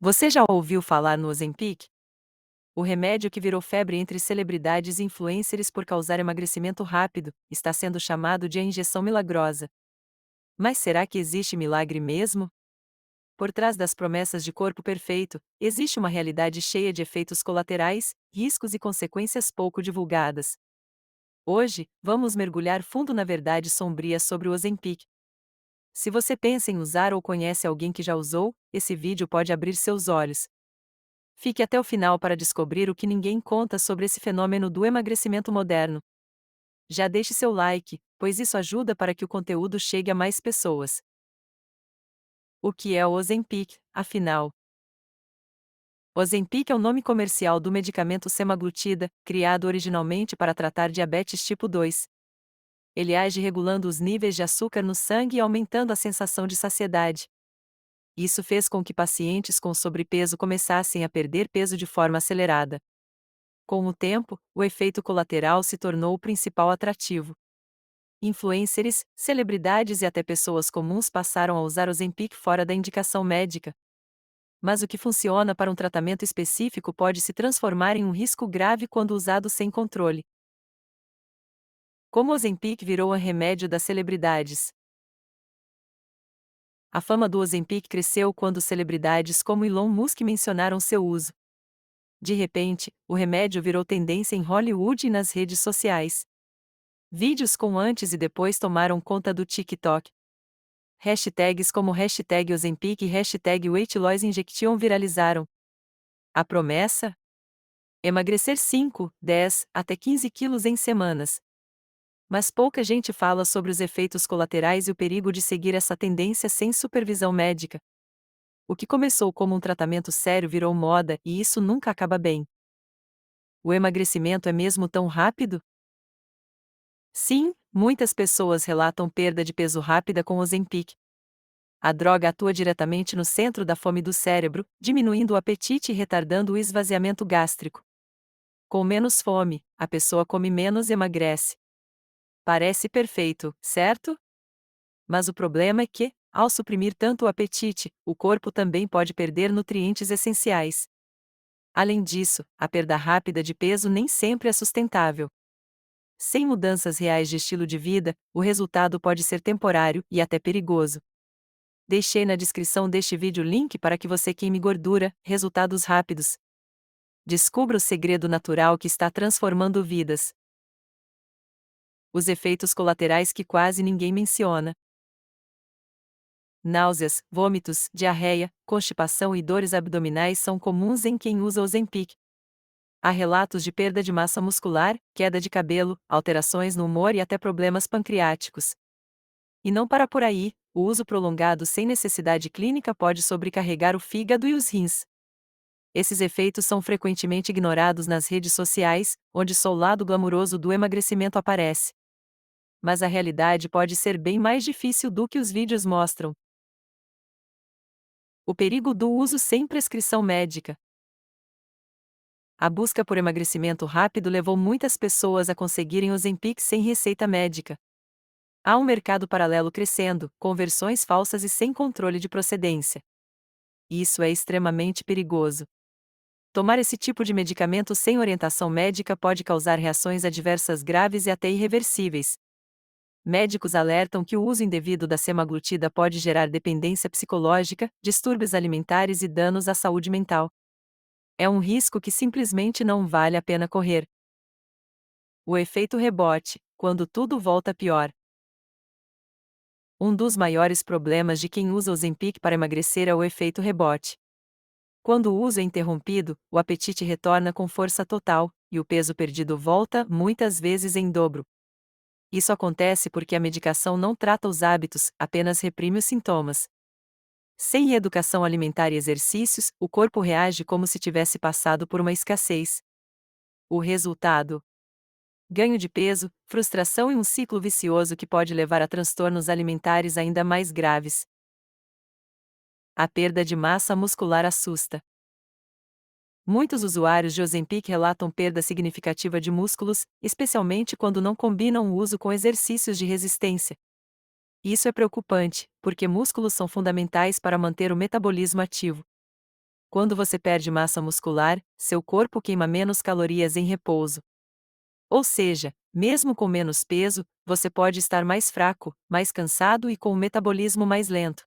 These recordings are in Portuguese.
Você já ouviu falar no Ozempic? O remédio que virou febre entre celebridades e influencers por causar emagrecimento rápido está sendo chamado de a injeção milagrosa. Mas será que existe milagre mesmo? Por trás das promessas de corpo perfeito, existe uma realidade cheia de efeitos colaterais, riscos e consequências pouco divulgadas. Hoje, vamos mergulhar fundo na verdade sombria sobre o Ozempic. Se você pensa em usar ou conhece alguém que já usou, esse vídeo pode abrir seus olhos. Fique até o final para descobrir o que ninguém conta sobre esse fenômeno do emagrecimento moderno. Já deixe seu like, pois isso ajuda para que o conteúdo chegue a mais pessoas. O que é o Ozempic, afinal? Ozempic é o nome comercial do medicamento semaglutida, criado originalmente para tratar diabetes tipo 2. Ele age regulando os níveis de açúcar no sangue e aumentando a sensação de saciedade. Isso fez com que pacientes com sobrepeso começassem a perder peso de forma acelerada. Com o tempo, o efeito colateral se tornou o principal atrativo. Influencers, celebridades e até pessoas comuns passaram a usar Ozempic fora da indicação médica. Mas o que funciona para um tratamento específico pode se transformar em um risco grave quando usado sem controle. Como o Ozempic virou um remédio das celebridades? A fama do Ozempic cresceu quando celebridades como Elon Musk mencionaram seu uso. De repente, o remédio virou tendência em Hollywood e nas redes sociais. Vídeos com antes e depois tomaram conta do TikTok. Hashtags como hashtag Ozempic e hashtag Weight Loss Injection viralizaram. A promessa? Emagrecer 5, 10, até 15 quilos em semanas. Mas pouca gente fala sobre os efeitos colaterais e o perigo de seguir essa tendência sem supervisão médica. O que começou como um tratamento sério virou moda e isso nunca acaba bem. O emagrecimento é mesmo tão rápido? Sim, muitas pessoas relatam perda de peso rápida com Ozempic. A droga atua diretamente no centro da fome do cérebro, diminuindo o apetite e retardando o esvaziamento gástrico. Com menos fome, a pessoa come menos e emagrece. Parece perfeito, certo? Mas o problema é que, ao suprimir tanto o apetite, o corpo também pode perder nutrientes essenciais. Além disso, a perda rápida de peso nem sempre é sustentável. Sem mudanças reais de estilo de vida, o resultado pode ser temporário e até perigoso. Deixei na descrição deste vídeo o link para que você queime gordura, resultados rápidos. Descubra o segredo natural que está transformando vidas. Os efeitos colaterais que quase ninguém menciona. Náuseas, vômitos, diarreia, constipação e dores abdominais são comuns em quem usa Ozempic. Há relatos de perda de massa muscular, queda de cabelo, alterações no humor e até problemas pancreáticos. E não para por aí, o uso prolongado sem necessidade clínica pode sobrecarregar o fígado e os rins. Esses efeitos são frequentemente ignorados nas redes sociais, onde só o lado glamuroso do emagrecimento aparece. Mas a realidade pode ser bem mais difícil do que os vídeos mostram. O perigo do uso sem prescrição médica. A busca por emagrecimento rápido levou muitas pessoas a conseguirem Ozempic sem receita médica. Há um mercado paralelo crescendo, com versões falsas e sem controle de procedência. Isso é extremamente perigoso. Tomar esse tipo de medicamento sem orientação médica pode causar reações adversas graves e até irreversíveis. Médicos alertam que o uso indevido da semaglutida pode gerar dependência psicológica, distúrbios alimentares e danos à saúde mental. É um risco que simplesmente não vale a pena correr. O efeito rebote, quando tudo volta pior. Um dos maiores problemas de quem usa Ozempic para emagrecer é o efeito rebote. Quando o uso é interrompido, o apetite retorna com força total, e o peso perdido volta, muitas vezes em dobro. Isso acontece porque a medicação não trata os hábitos, apenas reprime os sintomas. Sem reeducação alimentar e exercícios, o corpo reage como se tivesse passado por uma escassez. O resultado: ganho de peso, frustração e um ciclo vicioso que pode levar a transtornos alimentares ainda mais graves. A perda de massa muscular assusta. Muitos usuários de Ozempic relatam perda significativa de músculos, especialmente quando não combinam o uso com exercícios de resistência. Isso é preocupante, porque músculos são fundamentais para manter o metabolismo ativo. Quando você perde massa muscular, seu corpo queima menos calorias em repouso. Ou seja, mesmo com menos peso, você pode estar mais fraco, mais cansado e com o metabolismo mais lento.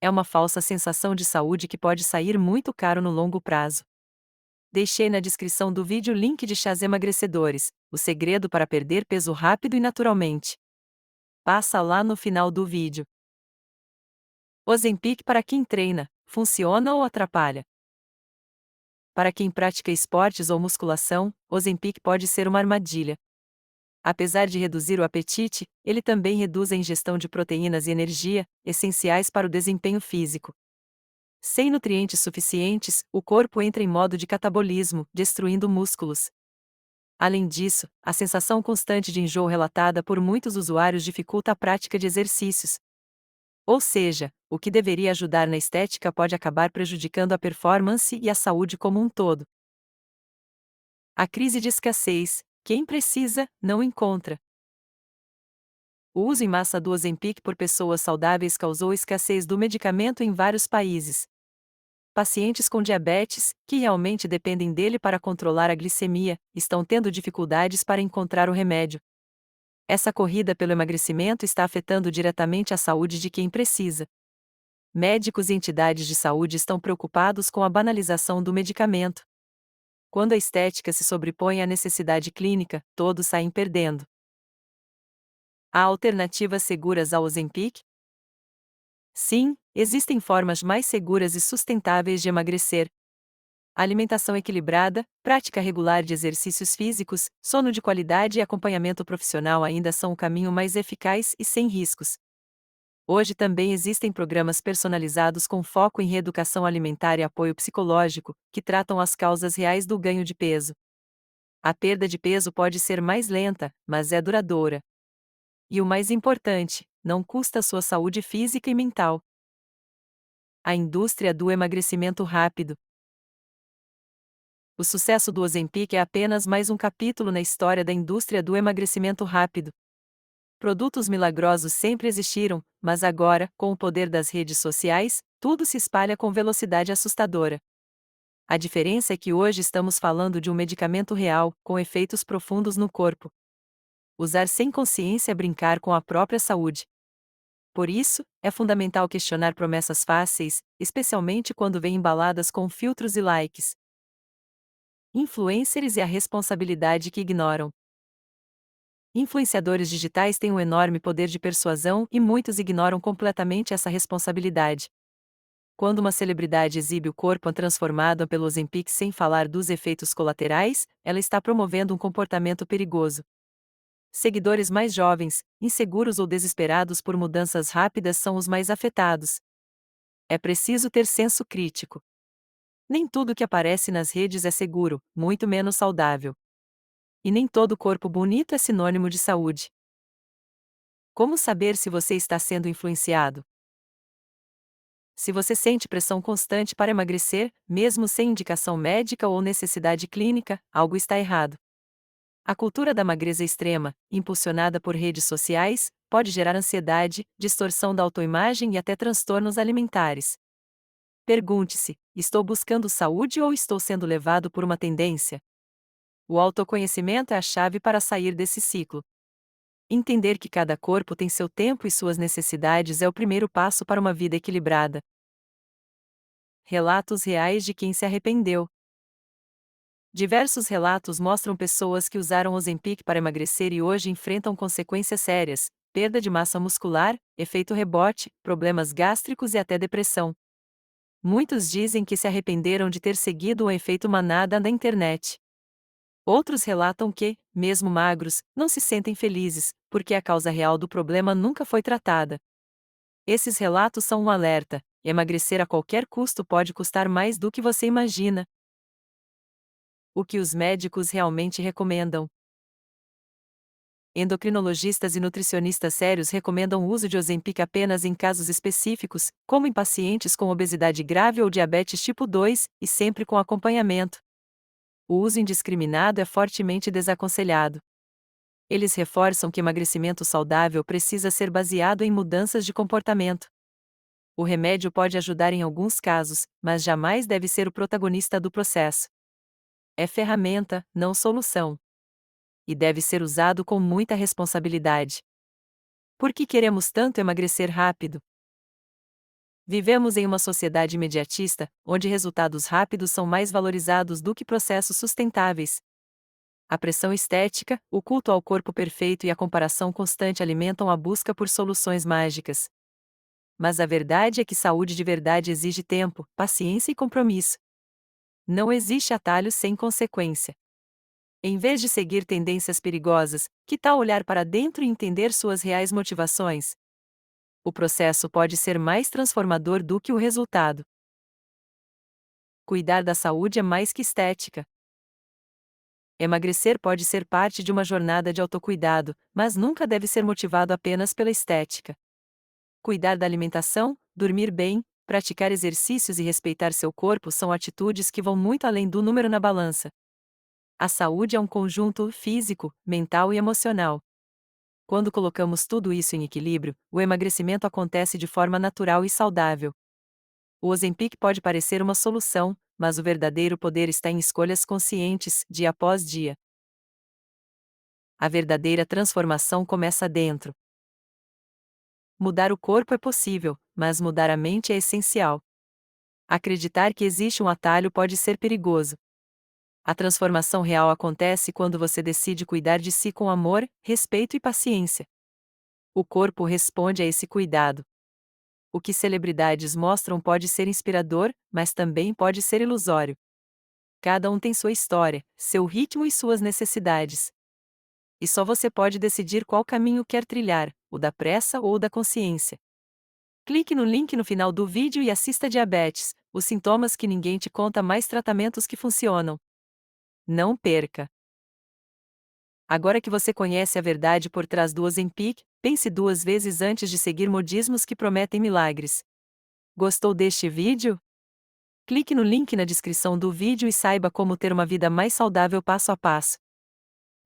É uma falsa sensação de saúde que pode sair muito caro no longo prazo. Deixei na descrição do vídeo o link de chás emagrecedores, o segredo para perder peso rápido e naturalmente. Passa lá no final do vídeo. Ozempic para quem treina, funciona ou atrapalha? Para quem pratica esportes ou musculação, Ozempic pode ser uma armadilha. Apesar de reduzir o apetite, ele também reduz a ingestão de proteínas e energia, essenciais para o desempenho físico. Sem nutrientes suficientes, o corpo entra em modo de catabolismo, destruindo músculos. Além disso, a sensação constante de enjoo relatada por muitos usuários dificulta a prática de exercícios. Ou seja, o que deveria ajudar na estética pode acabar prejudicando a performance e a saúde como um todo. A crise de escassez: quem precisa, não encontra. O uso em massa do Ozempic por pessoas saudáveis causou escassez do medicamento em vários países. Pacientes com diabetes, que realmente dependem dele para controlar a glicemia, estão tendo dificuldades para encontrar o remédio. Essa corrida pelo emagrecimento está afetando diretamente a saúde de quem precisa. Médicos e entidades de saúde estão preocupados com a banalização do medicamento. Quando a estética se sobrepõe à necessidade clínica, todos saem perdendo. Há alternativas seguras ao Ozempic? Sim, existem formas mais seguras e sustentáveis de emagrecer. Alimentação equilibrada, prática regular de exercícios físicos, sono de qualidade e acompanhamento profissional ainda são o caminho mais eficaz e sem riscos. Hoje também existem programas personalizados com foco em reeducação alimentar e apoio psicológico, que tratam as causas reais do ganho de peso. A perda de peso pode ser mais lenta, mas é duradoura. E o mais importante, não custa a sua saúde física e mental. A indústria do emagrecimento rápido. O sucesso do Ozempic é apenas mais um capítulo na história da indústria do emagrecimento rápido. Produtos milagrosos sempre existiram, mas agora, com o poder das redes sociais, tudo se espalha com velocidade assustadora. A diferença é que hoje estamos falando de um medicamento real, com efeitos profundos no corpo. Usar sem consciência é brincar com a própria saúde. Por isso, é fundamental questionar promessas fáceis, especialmente quando vêm embaladas com filtros e likes. Influencers e a responsabilidade que ignoram. Influenciadores digitais têm um enorme poder de persuasão e muitos ignoram completamente essa responsabilidade. Quando uma celebridade exibe o corpo transformado pelo Ozempic sem falar dos efeitos colaterais, ela está promovendo um comportamento perigoso. Seguidores mais jovens, inseguros ou desesperados por mudanças rápidas são os mais afetados. É preciso ter senso crítico. Nem tudo que aparece nas redes é seguro, muito menos saudável. E nem todo corpo bonito é sinônimo de saúde. Como saber se você está sendo influenciado? Se você sente pressão constante para emagrecer, mesmo sem indicação médica ou necessidade clínica, algo está errado. A cultura da magreza extrema, impulsionada por redes sociais, pode gerar ansiedade, distorção da autoimagem e até transtornos alimentares. Pergunte-se: estou buscando saúde ou estou sendo levado por uma tendência? O autoconhecimento é a chave para sair desse ciclo. Entender que cada corpo tem seu tempo e suas necessidades é o primeiro passo para uma vida equilibrada. Relatos reais de quem se arrependeu. Diversos relatos mostram pessoas que usaram Ozempic para emagrecer e hoje enfrentam consequências sérias: perda de massa muscular, efeito rebote, problemas gástricos e até depressão. Muitos dizem que se arrependeram de ter seguido o efeito manada na internet. Outros relatam que, mesmo magros, não se sentem felizes, porque a causa real do problema nunca foi tratada. Esses relatos são um alerta: emagrecer a qualquer custo pode custar mais do que você imagina. O que os médicos realmente recomendam? Endocrinologistas e nutricionistas sérios recomendam o uso de Ozempic apenas em casos específicos, como em pacientes com obesidade grave ou diabetes tipo 2, e sempre com acompanhamento. O uso indiscriminado é fortemente desaconselhado. Eles reforçam que emagrecimento saudável precisa ser baseado em mudanças de comportamento. O remédio pode ajudar em alguns casos, mas jamais deve ser o protagonista do processo. É ferramenta, não solução. E deve ser usado com muita responsabilidade. Por que queremos tanto emagrecer rápido? Vivemos em uma sociedade imediatista, onde resultados rápidos são mais valorizados do que processos sustentáveis. A pressão estética, o culto ao corpo perfeito e a comparação constante alimentam a busca por soluções mágicas. Mas a verdade é que saúde de verdade exige tempo, paciência e compromisso. Não existe atalho sem consequência. Em vez de seguir tendências perigosas, que tal olhar para dentro e entender suas reais motivações? O processo pode ser mais transformador do que o resultado. Cuidar da saúde é mais que estética. Emagrecer pode ser parte de uma jornada de autocuidado, mas nunca deve ser motivado apenas pela estética. Cuidar da alimentação, dormir bem, praticar exercícios e respeitar seu corpo são atitudes que vão muito além do número na balança. A saúde é um conjunto físico, mental e emocional. Quando colocamos tudo isso em equilíbrio, o emagrecimento acontece de forma natural e saudável. O Ozempic pode parecer uma solução, mas o verdadeiro poder está em escolhas conscientes, dia após dia. A verdadeira transformação começa dentro. Mudar o corpo é possível, mas mudar a mente é essencial. Acreditar que existe um atalho pode ser perigoso. A transformação real acontece quando você decide cuidar de si com amor, respeito e paciência. O corpo responde a esse cuidado. O que celebridades mostram pode ser inspirador, mas também pode ser ilusório. Cada um tem sua história, seu ritmo e suas necessidades. E só você pode decidir qual caminho quer trilhar, o da pressa ou o da consciência. Clique no link no final do vídeo e assista Diabetes, os sintomas que ninguém te conta, mais tratamentos que funcionam. Não perca! Agora que você conhece a verdade por trás do Ozempic, pense duas vezes antes de seguir modismos que prometem milagres. Gostou deste vídeo? Clique no link na descrição do vídeo e saiba como ter uma vida mais saudável passo a passo.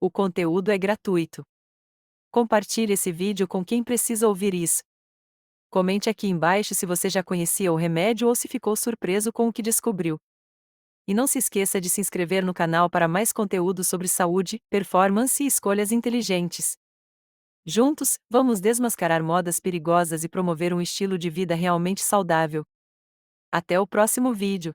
O conteúdo é gratuito. Compartilhe esse vídeo com quem precisa ouvir isso. Comente aqui embaixo se você já conhecia o remédio ou se ficou surpreso com o que descobriu. E não se esqueça de se inscrever no canal para mais conteúdo sobre saúde, performance e escolhas inteligentes. Juntos, vamos desmascarar modas perigosas e promover um estilo de vida realmente saudável. Até o próximo vídeo.